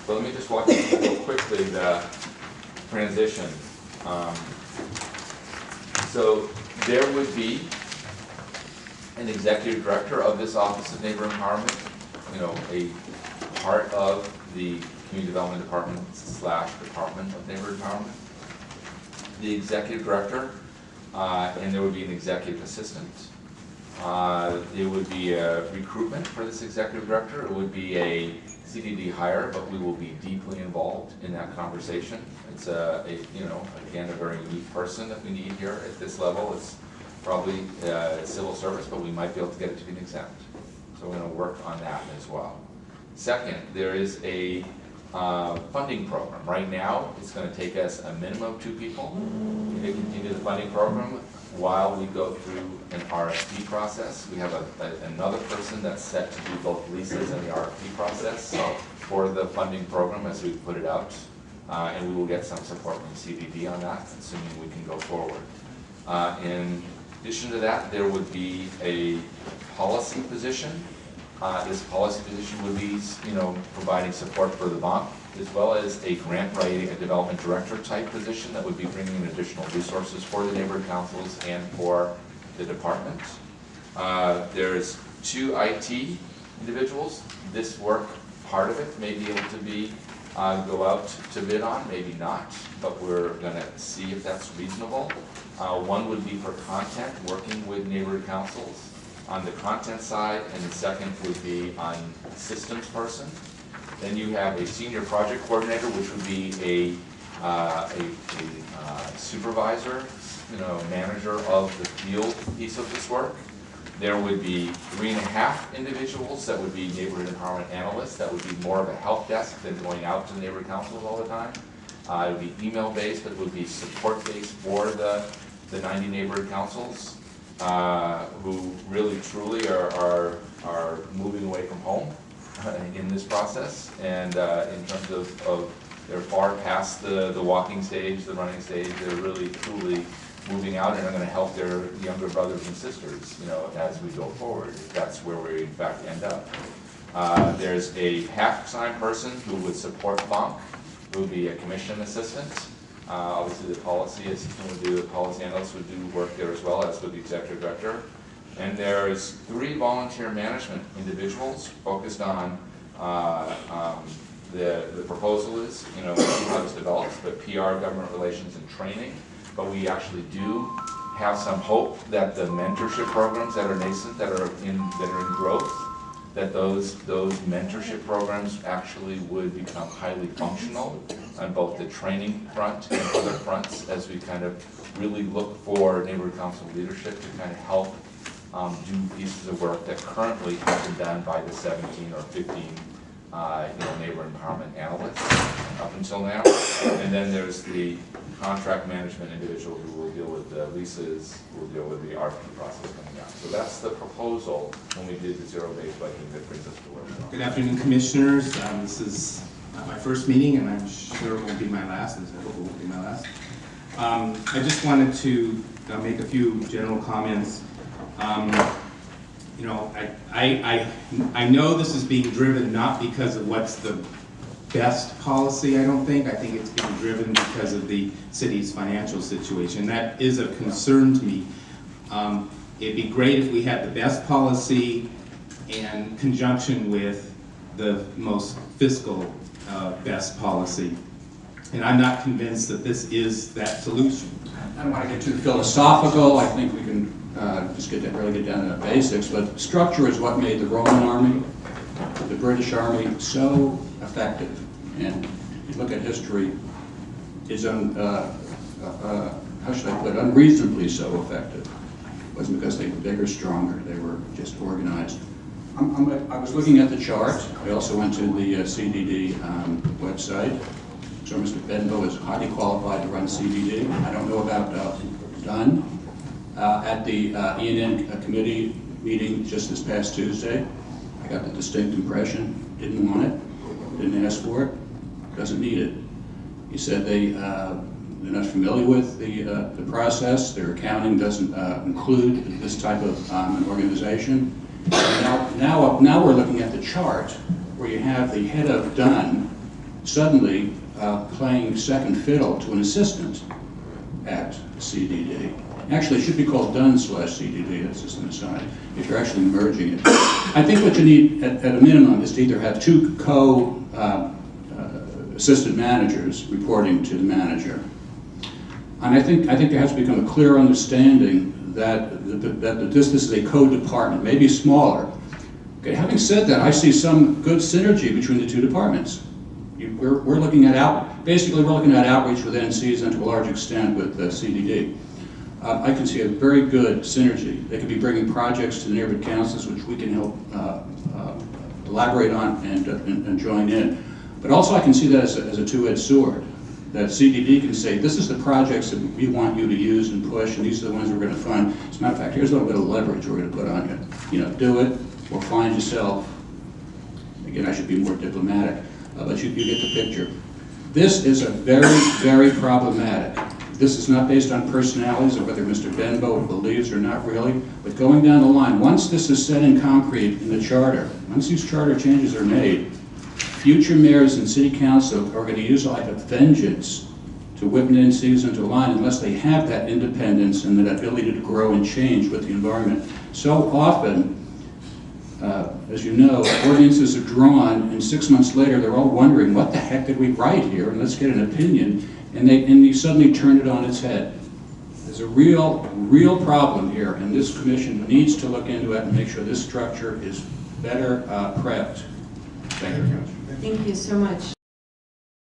But let me just walk you through real quickly the transition. So there would be an executive director of this Office of Neighbor Empowerment, a part of the Community Development Department / Department of Neighbor Empowerment. The executive director, and there would be an executive assistant. There would be a recruitment for this executive director. It would be a CDD hire, but we will be deeply involved in that conversation. It's again, a very unique person that we need here at this level. It's probably civil service, but we might be able to get it to be an exempt. So we're going to work on that as well. Second, there is a funding program. Right now, it's going to take us a minimum of 2 people to continue the funding program while we go through an RFP process. We have another person that's set to do both leases and the RFP process for the funding program as we put it out. And we will get some support from CDD on that, assuming we can go forward. In addition to that, there would be a policy position. This policy position would be, providing support for the bank, as well as a grant writing, a development director type position that would be bringing in additional resources for the neighborhood councils and for the department. There's 2 IT individuals. This work, part of it may be able to be go out to bid on, maybe not, but we're going to see if that's reasonable. One would be for content, working with neighborhood councils on the content side, and the second would be on systems person. Then you have a senior project coordinator, which would be a supervisor, manager of the field piece of this work. There would be 3.5 individuals that would be neighborhood empowerment analysts. That would be more of a help desk than going out to the neighborhood councils all the time. It would be email-based, but it would be support-based for the 90 neighborhood councils who really, truly are moving away from home in this process. And in terms of they're far past the walking stage, the running stage. They're really, truly moving out and are going to help their younger brothers and sisters, as we go forward, if that's where we in fact end up. There's a half-time person who would support FONC, who would be a commission assistant. Obviously the policy assistant would do, the policy analyst would do work there as well, as would the executive director. And there's 3 volunteer management individuals focused on the proposal is, how this develops, but PR, government relations, and training. But we actually do have some hope that the mentorship programs that are nascent, that are in growth, that those mentorship programs actually would become highly functional on both the training front and other fronts, as we kind of really look for neighborhood council leadership to kind of help do pieces of work that currently have been done by the 17 or 15 neighbor empowerment analysts up until now. And then there's the contract management individual who will deal with the leases, who will deal with the RFP process coming out. So that's the proposal when we did the zero-based budgeting that brings us to where we are. Good afternoon, commissioners. This is my first meeting, and I'm sure it won't be my last, as I hope it won't be my last. I just wanted to make a few general comments. I know this is being driven not because of what's the best policy, I don't think. I think it's being driven because of the city's financial situation. That is a concern to me. It'd be great if we had the best policy in conjunction with the most fiscal best policy. And I'm not convinced that this is that solution. I don't want to get too philosophical. I think we can just really get down to the basics. But structure is what made the Roman army, the British army, so effective. And if you look at history, it's how should I put it, unreasonably so effective. It wasn't because they were bigger, stronger. They were just organized. I was looking at the chart. I also went to the CDD website. So Mr. Benbow is highly qualified to run CDD. I don't know about Dunn. At the E&N committee meeting just this past Tuesday, I got the distinct impression, didn't want it, didn't ask for it, doesn't need it. He said they're not familiar with the process, their accounting doesn't include this type of an organization. Now we're looking at the chart where you have the head of Dunn suddenly playing second fiddle to an assistant at CDD. Actually, it should be called Done/CDD, that's just an aside, if you're actually merging it. I think what you need at a minimum is to either have two assistant managers reporting to the manager. And I think there has to become a clear understanding that this is a co-department, maybe smaller. Okay, having said that, I see some good synergy between the two departments. We're looking at basically we're looking at outreach with NCs and to a large extent with CDD. I can see a very good synergy. They could be bringing projects to the neighborhood councils, which we can help elaborate on and join in. But also I can see that as a two-edged sword. That CDD can say, this is the projects that we want you to use and push, and these are the ones we're going to fund. As a matter of fact, here's a little bit of leverage we're going to put on you. You know, do it or find yourself. Again, I should be more diplomatic, but you get the picture. This is a very, very problematic. This is not based on personalities or whether Mr. Benbow believes or not really, but going down the line, once this is set in concrete in the charter, once these charter changes are made, future mayors and city council are going to use like a vengeance to whip NCs into line unless they have that independence and that ability to grow and change with the environment. So often, as you know, ordinances are drawn and 6 months later they're all wondering, what the heck did we write here? And let's get an opinion. And you suddenly turn it on its head. There's a real problem here, and this commission needs to look into it and make sure this structure is better prepped. Thank you very much. Thank you so much.